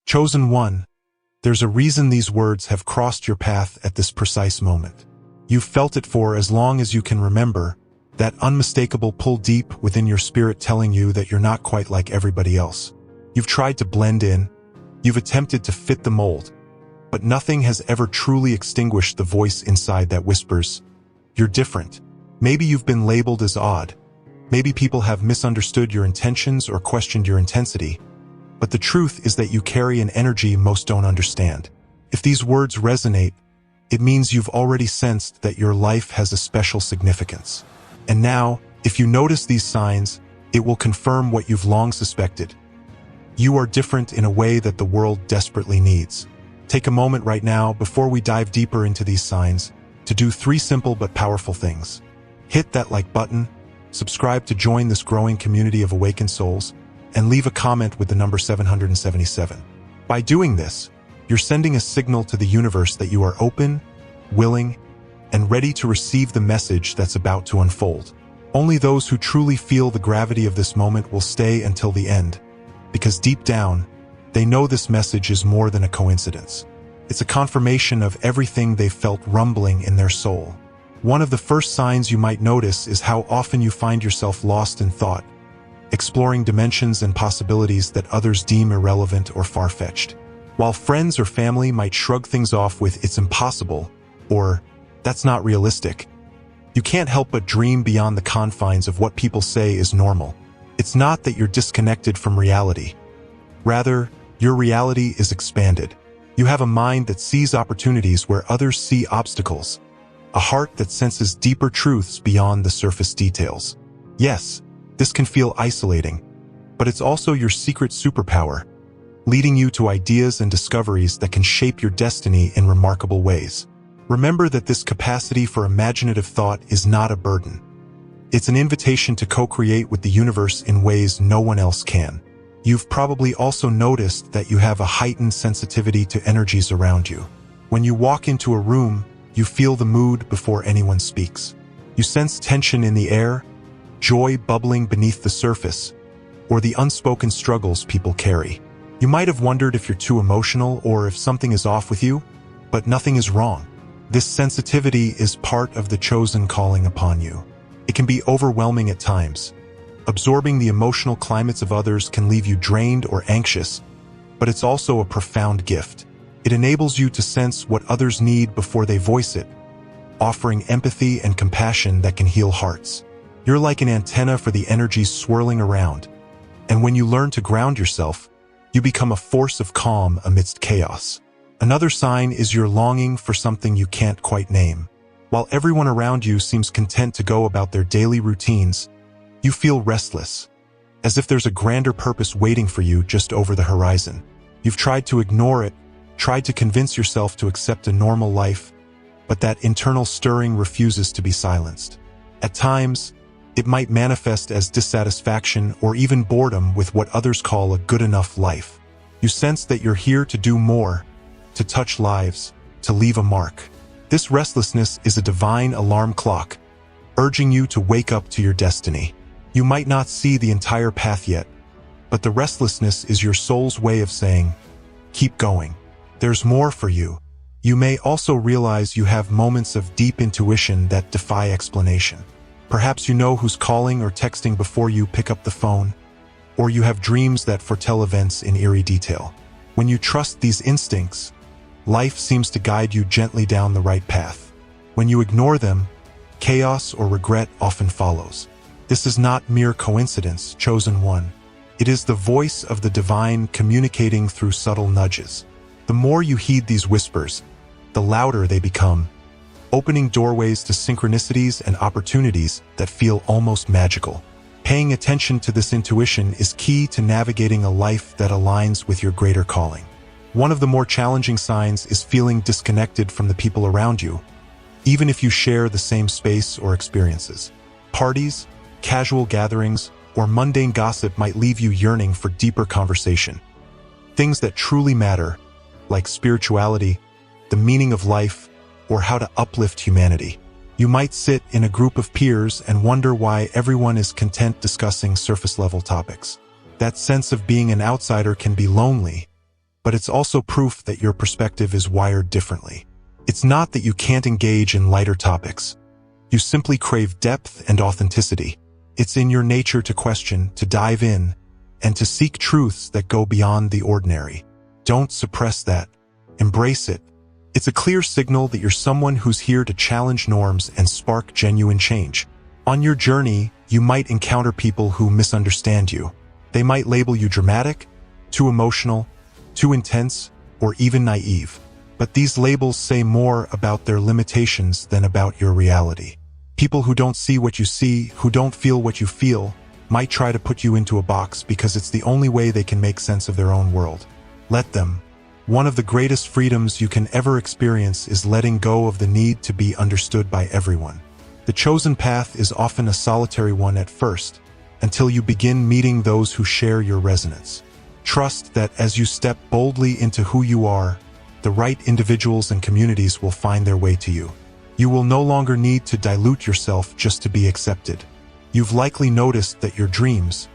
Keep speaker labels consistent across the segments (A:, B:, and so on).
A: Chosen one, there's a reason these words have crossed your path at this precise moment. You've felt it for as long as you can remember, that unmistakable pull deep within your spirit telling you that you're not quite like everybody else. You've tried to blend in, you've attempted to fit the mold, but nothing has ever truly extinguished the voice inside that whispers, "You're different." Maybe you've been labeled as odd. Maybe people have misunderstood your intentions or questioned your intensity. But the truth is that you carry an energy most don't understand. If these words resonate, it means you've already sensed that your life has a special significance. And now, if you notice these signs, it will confirm what you've long suspected. You are different in a way that the world desperately needs. Take a moment right now, before we dive deeper into these signs, to do 3 simple but powerful things. Hit that like button, subscribe to join this growing community of awakened souls, and leave a comment with the number 777. By doing this, you're sending a signal to the universe that you are open, willing, and ready to receive the message that's about to unfold. Only those who truly feel the gravity of this moment will stay until the end, because deep down, they know this message is more than a coincidence. It's a confirmation of everything they've felt rumbling in their soul. One of the first signs you might notice is how often you find yourself lost in thought, exploring dimensions and possibilities that others deem irrelevant or far-fetched. While friends or family might shrug things off with "it's impossible" or "that's not realistic," you can't help but dream beyond the confines of what people say is normal. It's not that you're disconnected from reality. Rather, your reality is expanded. You have a mind that sees opportunities where others see obstacles, a heart that senses deeper truths beyond the surface details. Yes, this can feel isolating, but it's also your secret superpower, leading you to ideas and discoveries that can shape your destiny in remarkable ways. Remember that this capacity for imaginative thought is not a burden. It's an invitation to co-create with the universe in ways no one else can. You've probably also noticed that you have a heightened sensitivity to energies around you. When you walk into a room, you feel the mood before anyone speaks. You sense tension in the air, joy bubbling beneath the surface, or the unspoken struggles people carry. You might have wondered if you're too emotional or if something is off with you, but nothing is wrong. This sensitivity is part of the chosen calling upon you. It can be overwhelming at times. Absorbing the emotional climates of others can leave you drained or anxious, but it's also a profound gift. It enables you to sense what others need before they voice it, offering empathy and compassion that can heal hearts. You're like an antenna for the energies swirling around, and when you learn to ground yourself, you become a force of calm amidst chaos. Another sign is your longing for something you can't quite name. While everyone around you seems content to go about their daily routines, you feel restless, as if there's a grander purpose waiting for you just over the horizon. You've tried to ignore it, tried to convince yourself to accept a normal life, but that internal stirring refuses to be silenced. At times, it might manifest as dissatisfaction or even boredom with what others call a good enough life. You sense that you're here to do more, to touch lives, to leave a mark. This restlessness is a divine alarm clock, urging you to wake up to your destiny. You might not see the entire path yet, but the restlessness is your soul's way of saying, keep going. There's more for you. You may also realize you have moments of deep intuition that defy explanation. Perhaps you know who's calling or texting before you pick up the phone, or you have dreams that foretell events in eerie detail. When you trust these instincts, life seems to guide you gently down the right path. When you ignore them, chaos or regret often follows. This is not mere coincidence, chosen one. It is the voice of the divine communicating through subtle nudges. The more you heed these whispers, the louder they become, opening doorways to synchronicities and opportunities that feel almost magical. Paying attention to this intuition is key to navigating a life that aligns with your greater calling. One of the more challenging signs is feeling disconnected from the people around you, even if you share the same space or experiences. Parties, casual gatherings, or mundane gossip might leave you yearning for deeper conversation. Things that truly matter, like spirituality, the meaning of life, or how to uplift humanity. You might sit in a group of peers and wonder why everyone is content discussing surface-level topics. That sense of being an outsider can be lonely, but it's also proof that your perspective is wired differently. It's not that you can't engage in lighter topics. You simply crave depth and authenticity. It's in your nature to question, to dive in, and to seek truths that go beyond the ordinary. Don't suppress that. Embrace it. It's a clear signal that you're someone who's here to challenge norms and spark genuine change. On your journey, you might encounter people who misunderstand you. They might label you dramatic, too emotional, too intense, or even naive. But these labels say more about their limitations than about your reality. People who don't see what you see, who don't feel what you feel, might try to put you into a box because it's the only way they can make sense of their own world. Let them. One of the greatest freedoms you can ever experience is letting go of the need to be understood by everyone. The chosen path is often a solitary one at first, until you begin meeting those who share your resonance. Trust that as you step boldly into who you are, the right individuals and communities will find their way to you. You will no longer need to dilute yourself just to be accepted. You've likely noticed that your dreams,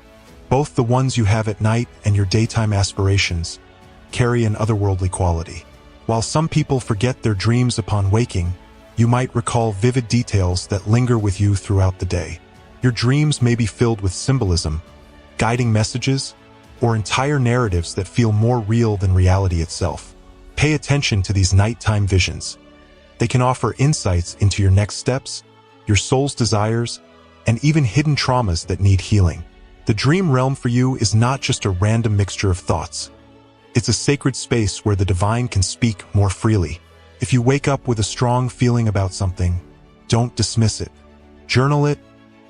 A: both the ones you have at night and your daytime aspirations, carry an otherworldly quality. While some people forget their dreams upon waking, you might recall vivid details that linger with you throughout the day. Your dreams may be filled with symbolism, guiding messages, or entire narratives that feel more real than reality itself. Pay attention to these nighttime visions. They can offer insights into your next steps, your soul's desires, and even hidden traumas that need healing. The dream realm for you is not just a random mixture of thoughts. It's a sacred space where the divine can speak more freely. If you wake up with a strong feeling about something, don't dismiss it. Journal it,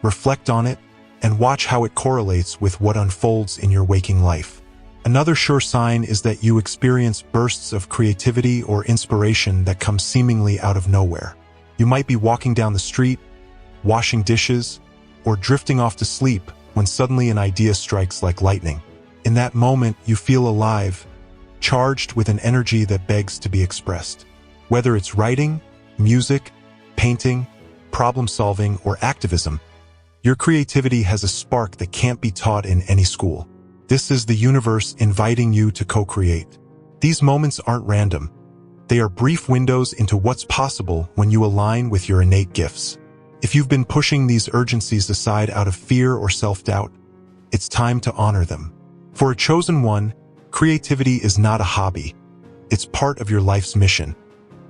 A: reflect on it, and watch how it correlates with what unfolds in your waking life. Another sure sign is that you experience bursts of creativity or inspiration that come seemingly out of nowhere. You might be walking down the street, washing dishes, or drifting off to sleep when suddenly an idea strikes like lightning. In that moment, you feel alive, charged with an energy that begs to be expressed. Whether it's writing, music, painting, problem-solving, or activism, your creativity has a spark that can't be taught in any school. This is the universe inviting you to co-create. These moments aren't random. They are brief windows into what's possible when you align with your innate gifts. If you've been pushing these urgencies aside out of fear or self-doubt, it's time to honor them. For a chosen one, creativity is not a hobby. It's part of your life's mission,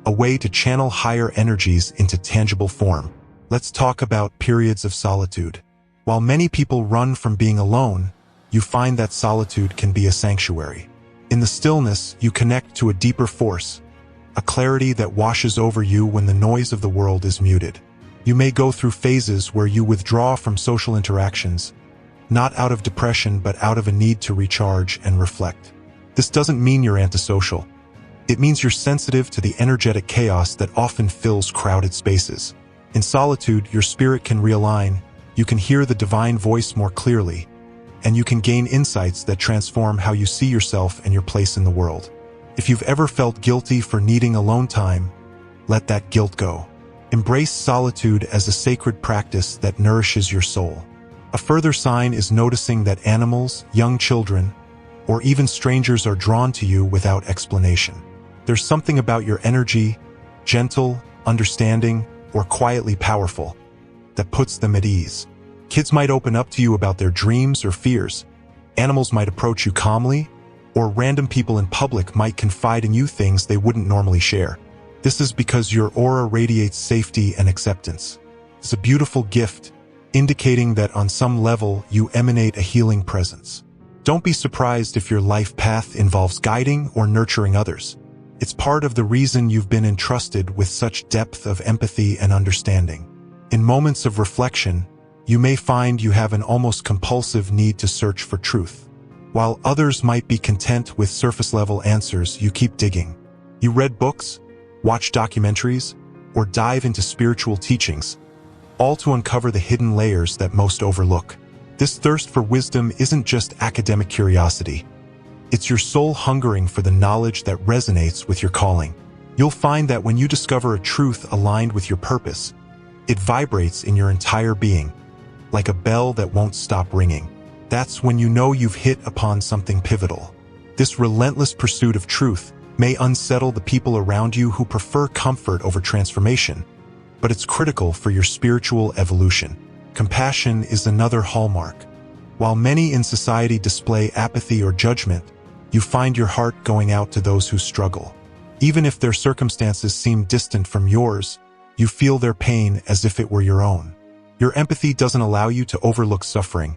A: a way to channel higher energies into tangible form. Let's talk about periods of solitude. While many people run from being alone, you find that solitude can be a sanctuary. In the stillness, you connect to a deeper force, a clarity that washes over you when the noise of the world is muted. You may go through phases where you withdraw from social interactions, not out of depression but out of a need to recharge and reflect. This doesn't mean you're antisocial. It means you're sensitive to the energetic chaos that often fills crowded spaces. In solitude, your spirit can realign, you can hear the divine voice more clearly, and you can gain insights that transform how you see yourself and your place in the world. If you've ever felt guilty for needing alone time, let that guilt go. Embrace solitude as a sacred practice that nourishes your soul. A further sign is noticing that animals, young children, or even strangers are drawn to you without explanation. There's something about your energy, gentle, understanding, or quietly powerful, that puts them at ease. Kids might open up to you about their dreams or fears. Animals might approach you calmly, or random people in public might confide in you things they wouldn't normally share. This is because your aura radiates safety and acceptance. It's a beautiful gift, indicating that on some level you emanate a healing presence. Don't be surprised if your life path involves guiding or nurturing others. It's part of the reason you've been entrusted with such depth of empathy and understanding. In moments of reflection, you may find you have an almost compulsive need to search for truth. While others might be content with surface-level answers, you keep digging. You read books, watch documentaries, or dive into spiritual teachings, all to uncover the hidden layers that most overlook. This thirst for wisdom isn't just academic curiosity. It's your soul hungering for the knowledge that resonates with your calling. You'll find that when you discover a truth aligned with your purpose, it vibrates in your entire being, like a bell that won't stop ringing. That's when you know you've hit upon something pivotal. This relentless pursuit of truth may unsettle the people around you who prefer comfort over transformation, but it's critical for your spiritual evolution. Compassion is another hallmark. While many in society display apathy or judgment, you find your heart going out to those who struggle. Even if their circumstances seem distant from yours, you feel their pain as if it were your own. Your empathy doesn't allow you to overlook suffering,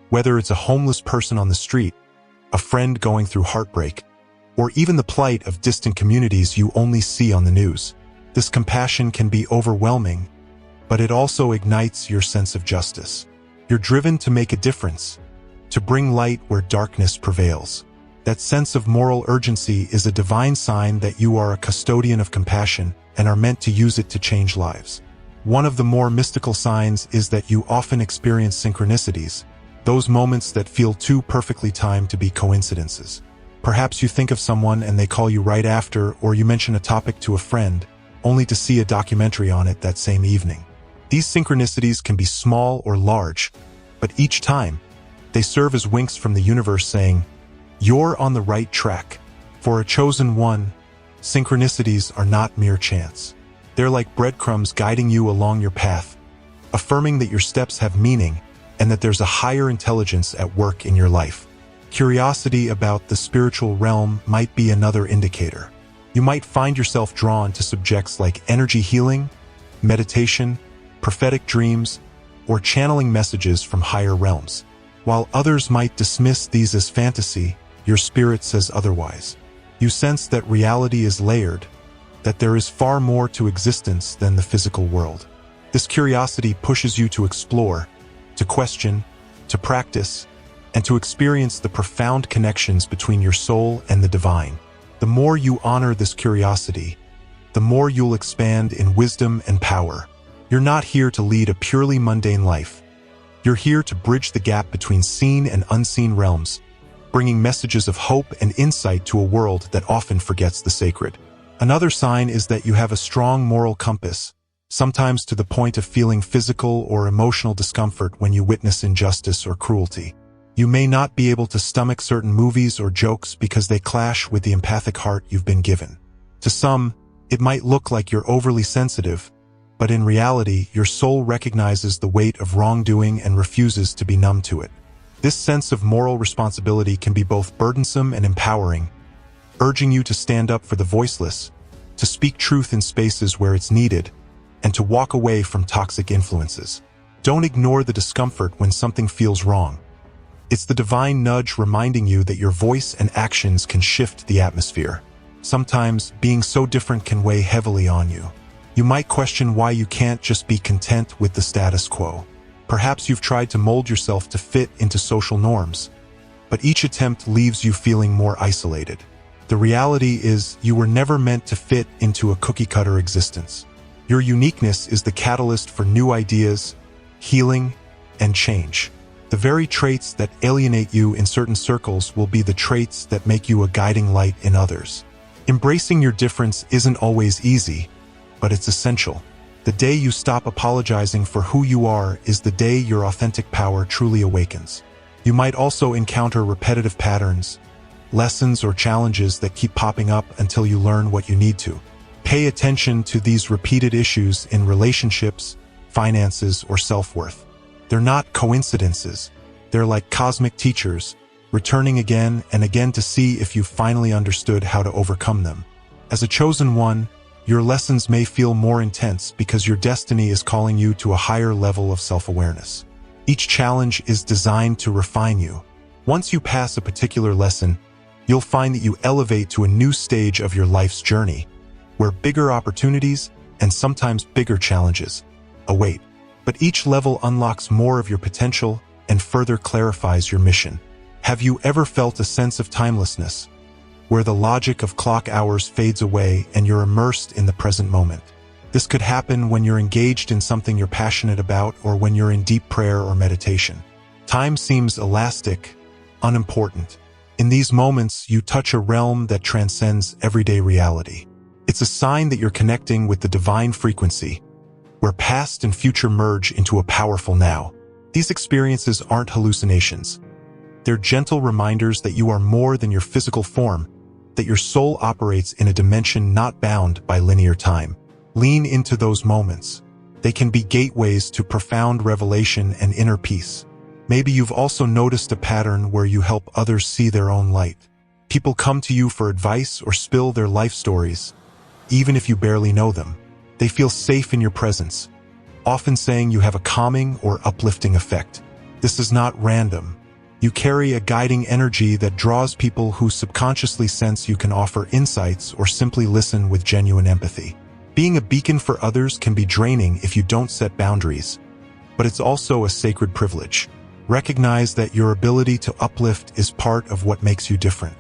A: whether it's a homeless person on the street, a friend going through heartbreak, or even the plight of distant communities you only see on the news. This compassion can be overwhelming, but it also ignites your sense of justice. You're driven to make a difference, to bring light where darkness prevails. That sense of moral urgency is a divine sign that you are a custodian of compassion and are meant to use it to change lives. One of the more mystical signs is that you often experience synchronicities, those moments that feel too perfectly timed to be coincidences. Perhaps you think of someone and they call you right after, or you mention a topic to a friend, only to see a documentary on it that same evening. These synchronicities can be small or large, but each time, they serve as winks from the universe saying, "You're on the right track." For a chosen one, synchronicities are not mere chance. They're like breadcrumbs guiding you along your path, affirming that your steps have meaning and that there's a higher intelligence at work in your life. Curiosity about the spiritual realm might be another indicator. You might find yourself drawn to subjects like energy healing, meditation, prophetic dreams, or channeling messages from higher realms. While others might dismiss these as fantasy, your spirit says otherwise. You sense that reality is layered, that there is far more to existence than the physical world. This curiosity pushes you to explore, to question, to practice, and to experience the profound connections between your soul and the divine. The more you honor this curiosity, the more you'll expand in wisdom and power. You're not here to lead a purely mundane life. You're here to bridge the gap between seen and unseen realms, bringing messages of hope and insight to a world that often forgets the sacred. Another sign is that you have a strong moral compass, sometimes to the point of feeling physical or emotional discomfort when you witness injustice or cruelty. You may not be able to stomach certain movies or jokes because they clash with the empathic heart you've been given. To some, it might look like you're overly sensitive, but in reality, your soul recognizes the weight of wrongdoing and refuses to be numb to it. This sense of moral responsibility can be both burdensome and empowering, urging you to stand up for the voiceless, to speak truth in spaces where it's needed, and to walk away from toxic influences. Don't ignore the discomfort when something feels wrong. It's the divine nudge reminding you that your voice and actions can shift the atmosphere. Sometimes, being so different can weigh heavily on you. You might question why you can't just be content with the status quo. Perhaps you've tried to mold yourself to fit into social norms, but each attempt leaves you feeling more isolated. The reality is, you were never meant to fit into a cookie-cutter existence. Your uniqueness is the catalyst for new ideas, healing, and change. The very traits that alienate you in certain circles will be the traits that make you a guiding light in others. Embracing your difference isn't always easy, but it's essential. The day you stop apologizing for who you are is the day your authentic power truly awakens. You might also encounter repetitive patterns, lessons or challenges that keep popping up until you learn what you need to. Pay attention to these repeated issues in relationships, finances, or self-worth. They're not coincidences. They're like cosmic teachers, returning again and again to see if you've finally understood how to overcome them. As a chosen one, your lessons may feel more intense because your destiny is calling you to a higher level of self-awareness. Each challenge is designed to refine you. Once you pass a particular lesson, you'll find that you elevate to a new stage of your life's journey, where bigger opportunities and sometimes bigger challenges await. But each level unlocks more of your potential and further clarifies your mission. Have you ever felt a sense of timelessness, where the logic of clock hours fades away and you're immersed in the present moment? This could happen when you're engaged in something you're passionate about or when you're in deep prayer or meditation. Time seems elastic, unimportant. In these moments, you touch a realm that transcends everyday reality. It's a sign that you're connecting with the divine frequency, where past and future merge into a powerful now. These experiences aren't hallucinations. They're gentle reminders that you are more than your physical form, that your soul operates in a dimension not bound by linear time. Lean into those moments. They can be gateways to profound revelation and inner peace. Maybe you've also noticed a pattern where you help others see their own light. People come to you for advice or spill their life stories, even if you barely know them. They feel safe in your presence, often saying you have a calming or uplifting effect. This is not random. You carry a guiding energy that draws people who subconsciously sense you can offer insights or simply listen with genuine empathy. Being a beacon for others can be draining if you don't set boundaries, but it's also a sacred privilege. Recognize that your ability to uplift is part of what makes you different.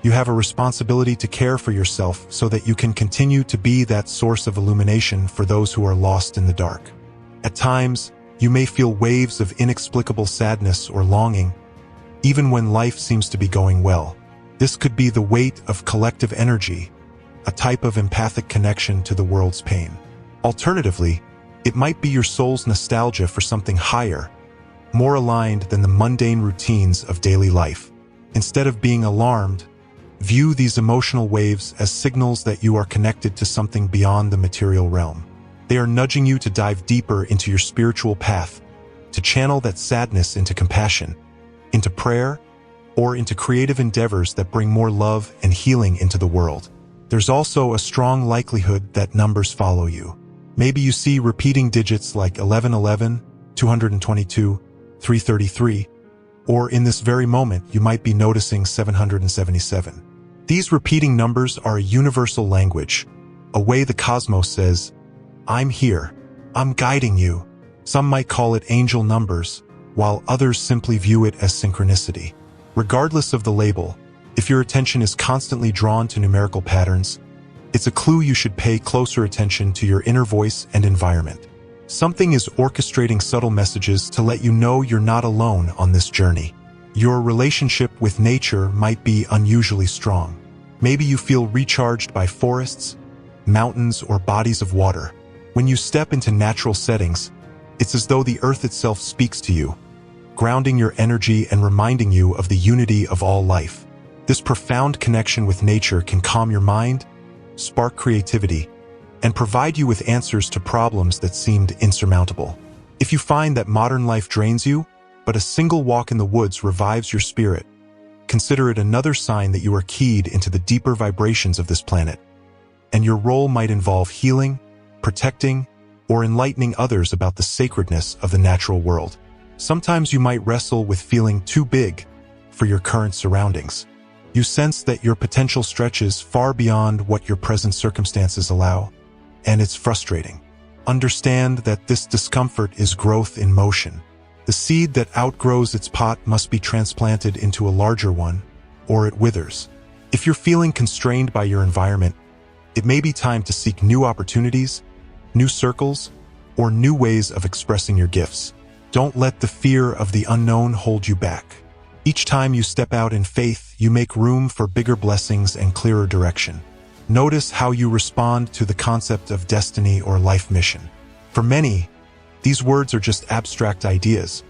A: You have a responsibility to care for yourself so that you can continue to be that source of illumination for those who are lost in the dark. At times, you may feel waves of inexplicable sadness or longing, even when life seems to be going well. This could be the weight of collective energy, a type of empathic connection to the world's pain. Alternatively, it might be your soul's nostalgia for something higher, more aligned than the mundane routines of daily life. Instead of being alarmed, view these emotional waves as signals that you are connected to something beyond the material realm. They are nudging you to dive deeper into your spiritual path, to channel that sadness into compassion, into prayer, or into creative endeavors that bring more love and healing into the world. There's also a strong likelihood that numbers follow you. Maybe you see repeating digits like 1111, 222, 333, or in this very moment you might be noticing 777. These repeating numbers are a universal language, a way the cosmos says, "I'm here, I'm guiding you." Some might call it angel numbers, while others simply view it as synchronicity. Regardless of the label, if your attention is constantly drawn to numerical patterns, it's a clue you should pay closer attention to your inner voice and environment. Something is orchestrating subtle messages to let you know you're not alone on this journey. Your relationship with nature might be unusually strong. Maybe you feel recharged by forests, mountains, or bodies of water. When you step into natural settings, it's as though the earth itself speaks to you, grounding your energy and reminding you of the unity of all life. This profound connection with nature can calm your mind, spark creativity, and provide you with answers to problems that seemed insurmountable. If you find that modern life drains you, but a single walk in the woods revives your spirit, consider it another sign that you are keyed into the deeper vibrations of this planet, and your role might involve healing, protecting, or enlightening others about the sacredness of the natural world. Sometimes you might wrestle with feeling too big for your current surroundings. You sense that your potential stretches far beyond what your present circumstances allow, and it's frustrating. Understand that this discomfort is growth in motion. The seed that outgrows its pot must be transplanted into a larger one, or it withers. If you're feeling constrained by your environment, it may be time to seek new opportunities, new circles, or new ways of expressing your gifts. Don't let the fear of the unknown hold you back. Each time you step out in faith, you make room for bigger blessings and clearer direction. Notice how you respond to the concept of destiny or life mission. For many, these words are just abstract ideas,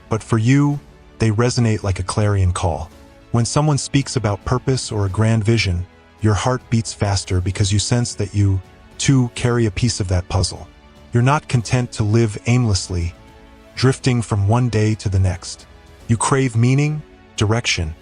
A: but for you, they resonate like a clarion call. When someone speaks about purpose or a grand vision, your heart beats faster because you sense that you, too, carry a piece of that puzzle. You're not content to live aimlessly, drifting from one day to the next. You crave meaning, direction,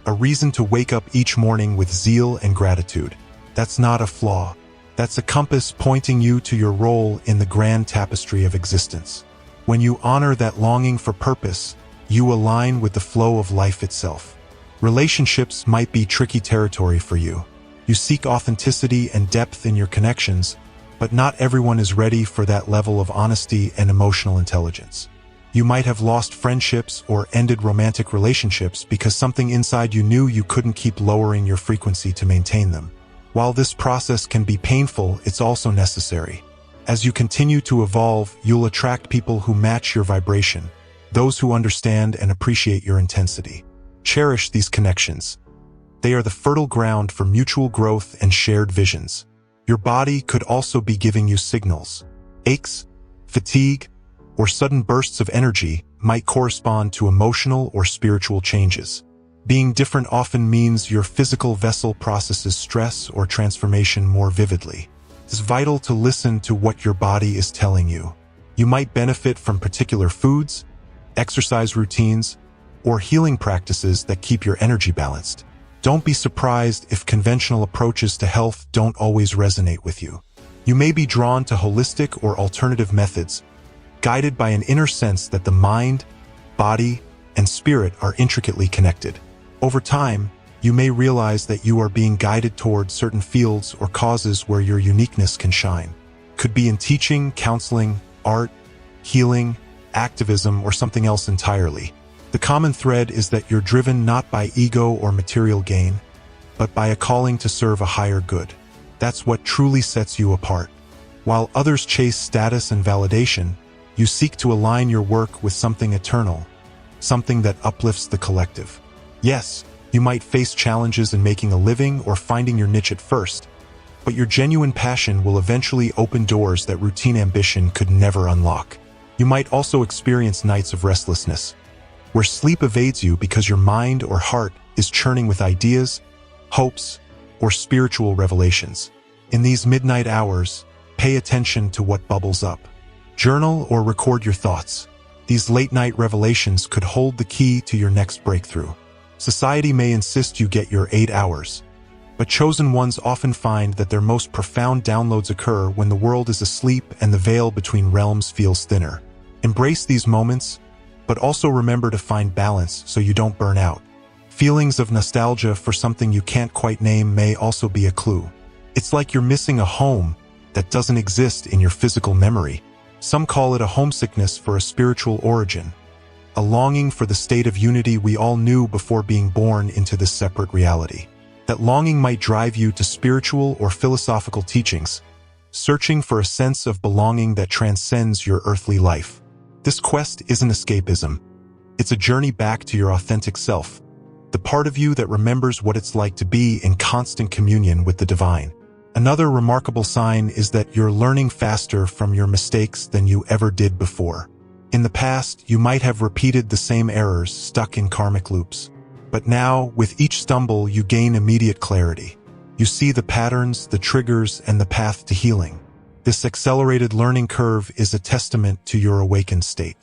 A: a reason to wake up each morning with zeal and gratitude. That's not a flaw. That's a compass pointing you to your role in the grand tapestry of existence. When you honor that longing for purpose, you align with the flow of life itself. Relationships might be tricky territory for you. You seek authenticity and depth in your connections, but not everyone is ready for that level of honesty and emotional intelligence. You might have lost friendships or ended romantic relationships because something inside you knew you couldn't keep lowering your frequency to maintain them. While this process can be painful, it's also necessary. As you continue to evolve, you'll attract people who match your vibration, those who understand and appreciate your intensity. Cherish these connections. They are the fertile ground for mutual growth and shared visions. Your body could also be giving you signals. Aches, fatigue, or sudden bursts of energy might correspond to emotional or spiritual changes. Being different often means your physical vessel processes stress or transformation more vividly. It's vital to listen to what your body is telling you. You might benefit from particular foods, exercise routines, or healing practices that keep your energy balanced. Don't be surprised if conventional approaches to health don't always resonate with you. You may be drawn to holistic or alternative methods, guided by an inner sense that the mind, body, and spirit are intricately connected. Over time, you may realize that you are being guided toward certain fields or causes where your uniqueness can shine. Could be in teaching, counseling, art, healing, activism, or something else entirely. The common thread is that you're driven not by ego or material gain, but by a calling to serve a higher good. That's what truly sets you apart. While others chase status and validation, you seek to align your work with something eternal, something that uplifts the collective. Yes, you might face challenges in making a living or finding your niche at first, but your genuine passion will eventually open doors that routine ambition could never unlock. You might also experience nights of restlessness, where sleep evades you because your mind or heart is churning with ideas, hopes, or spiritual revelations. In these midnight hours, pay attention to what bubbles up. Journal or record your thoughts. These late-night revelations could hold the key to your next breakthrough. Society may insist you get your 8 hours, but chosen ones often find that their most profound downloads occur when the world is asleep and the veil between realms feels thinner. Embrace these moments, but also remember to find balance so you don't burn out. Feelings of nostalgia for something you can't quite name may also be a clue. It's like you're missing a home that doesn't exist in your physical memory. Some call it a homesickness for a spiritual origin, a longing for the state of unity we all knew before being born into this separate reality. That longing might drive you to spiritual or philosophical teachings, searching for a sense of belonging that transcends your earthly life. This quest isn't escapism. It's a journey back to your authentic self, the part of you that remembers what it's like to be in constant communion with the divine. Another remarkable sign is that you're learning faster from your mistakes than you ever did before. In the past, you might have repeated the same errors, stuck in karmic loops. But now, with each stumble, you gain immediate clarity. You see the patterns, the triggers, and the path to healing. This accelerated learning curve is a testament to your awakened state.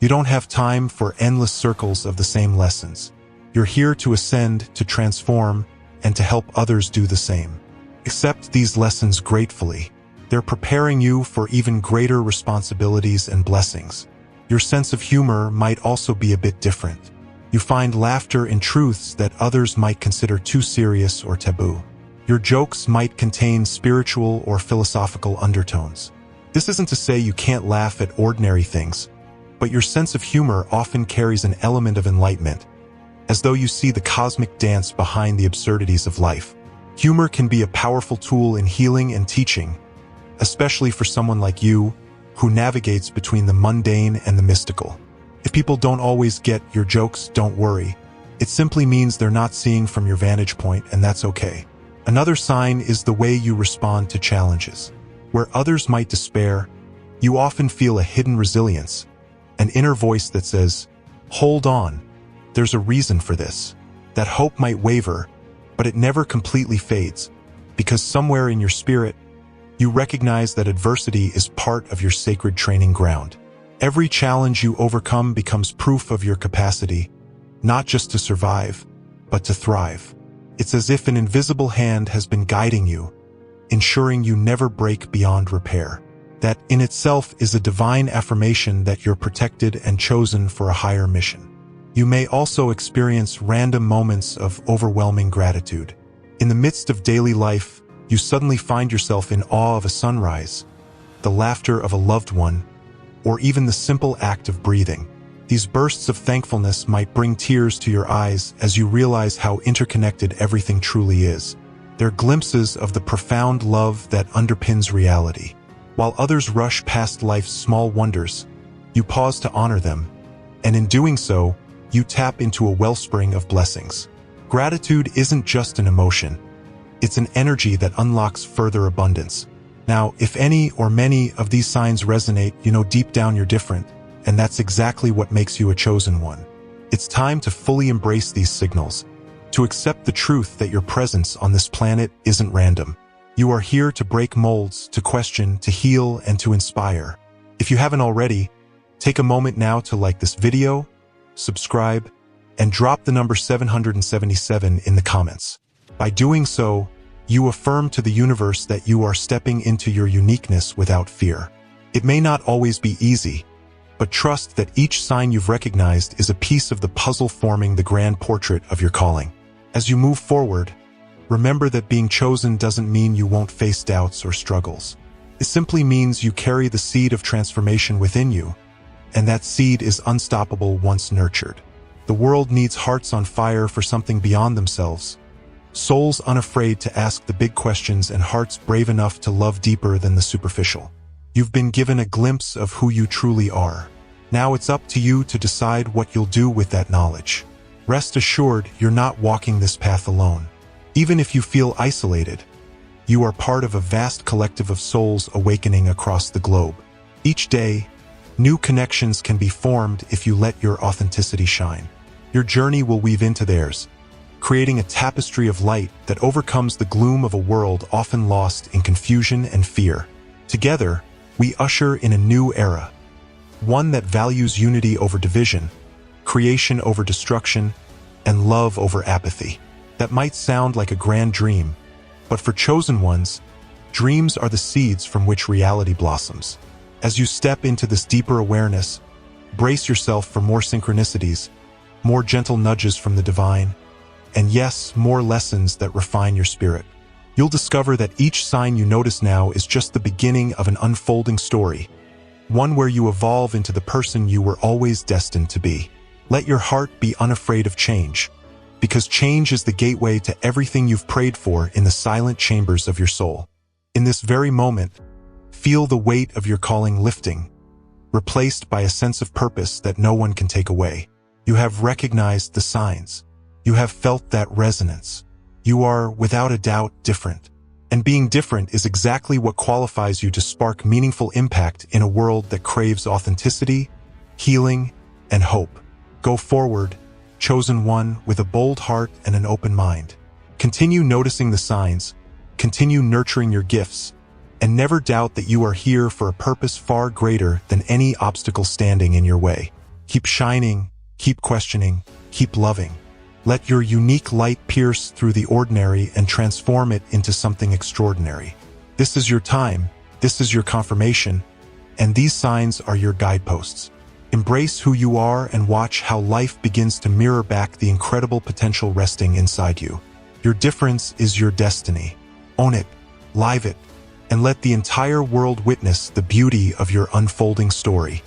A: You don't have time for endless circles of the same lessons. You're here to ascend, to transform, and to help others do the same. Accept these lessons gratefully. They're preparing you for even greater responsibilities and blessings. Your sense of humor might also be a bit different. You find laughter in truths that others might consider too serious or taboo. Your jokes might contain spiritual or philosophical undertones. This isn't to say you can't laugh at ordinary things, but your sense of humor often carries an element of enlightenment, as though you see the cosmic dance behind the absurdities of life. Humor can be a powerful tool in healing and teaching, especially for someone like you, who navigates between the mundane and the mystical. If people don't always get your jokes, don't worry. It simply means they're not seeing from your vantage point, and that's okay. Another sign is the way you respond to challenges. Where others might despair, you often feel a hidden resilience, an inner voice that says, "Hold on, there's a reason for this." That hope might waver, but it never completely fades, because somewhere in your spirit, you recognize that adversity is part of your sacred training ground. Every challenge you overcome becomes proof of your capacity, not just to survive, but to thrive. It's as if an invisible hand has been guiding you, ensuring you never break beyond repair. That in itself is a divine affirmation that you're protected and chosen for a higher mission. You may also experience random moments of overwhelming gratitude. In the midst of daily life, you suddenly find yourself in awe of a sunrise, the laughter of a loved one, or even the simple act of breathing. These bursts of thankfulness might bring tears to your eyes as you realize how interconnected everything truly is. They're glimpses of the profound love that underpins reality. While others rush past life's small wonders, you pause to honor them, and in doing so, you tap into a wellspring of blessings. Gratitude isn't just an emotion. It's an energy that unlocks further abundance. Now, if any or many of these signs resonate, you know deep down you're different, and that's exactly what makes you a chosen one. It's time to fully embrace these signals, to accept the truth that your presence on this planet isn't random. You are here to break molds, to question, to heal, and to inspire. If you haven't already, take a moment now to like this video, subscribe, and drop the number 777 in the comments. By doing so, you affirm to the universe that you are stepping into your uniqueness without fear. It may not always be easy, but trust that each sign you've recognized is a piece of the puzzle forming the grand portrait of your calling. As you move forward, remember that being chosen doesn't mean you won't face doubts or struggles. It simply means you carry the seed of transformation within you, and that seed is unstoppable once nurtured. The world needs hearts on fire for something beyond themselves, souls unafraid to ask the big questions and hearts brave enough to love deeper than the superficial. You've been given a glimpse of who you truly are. Now it's up to you to decide what you'll do with that knowledge. Rest assured, you're not walking this path alone. Even if you feel isolated, you are part of a vast collective of souls awakening across the globe. Each day, new connections can be formed if you let your authenticity shine. Your journey will weave into theirs, creating a tapestry of light that overcomes the gloom of a world often lost in confusion and fear. Together, we usher in a new era, one that values unity over division, creation over destruction, and love over apathy. That might sound like a grand dream, but for chosen ones, dreams are the seeds from which reality blossoms. As you step into this deeper awareness, brace yourself for more synchronicities, more gentle nudges from the divine, and yes, more lessons that refine your spirit. You'll discover that each sign you notice now is just the beginning of an unfolding story, one where you evolve into the person you were always destined to be. Let your heart be unafraid of change, because change is the gateway to everything you've prayed for in the silent chambers of your soul. In this very moment, feel the weight of your calling lifting, replaced by a sense of purpose that no one can take away. You have recognized the signs. You have felt that resonance. You are, without a doubt, different. And being different is exactly what qualifies you to spark meaningful impact in a world that craves authenticity, healing, and hope. Go forward, chosen one, with a bold heart and an open mind. Continue noticing the signs, continue nurturing your gifts, and never doubt that you are here for a purpose far greater than any obstacle standing in your way. Keep shining, keep questioning, keep loving. Let your unique light pierce through the ordinary and transform it into something extraordinary. This is your time, this is your confirmation, and these signs are your guideposts. Embrace who you are and watch how life begins to mirror back the incredible potential resting inside you. Your difference is your destiny. Own it, live it, and let the entire world witness the beauty of your unfolding story.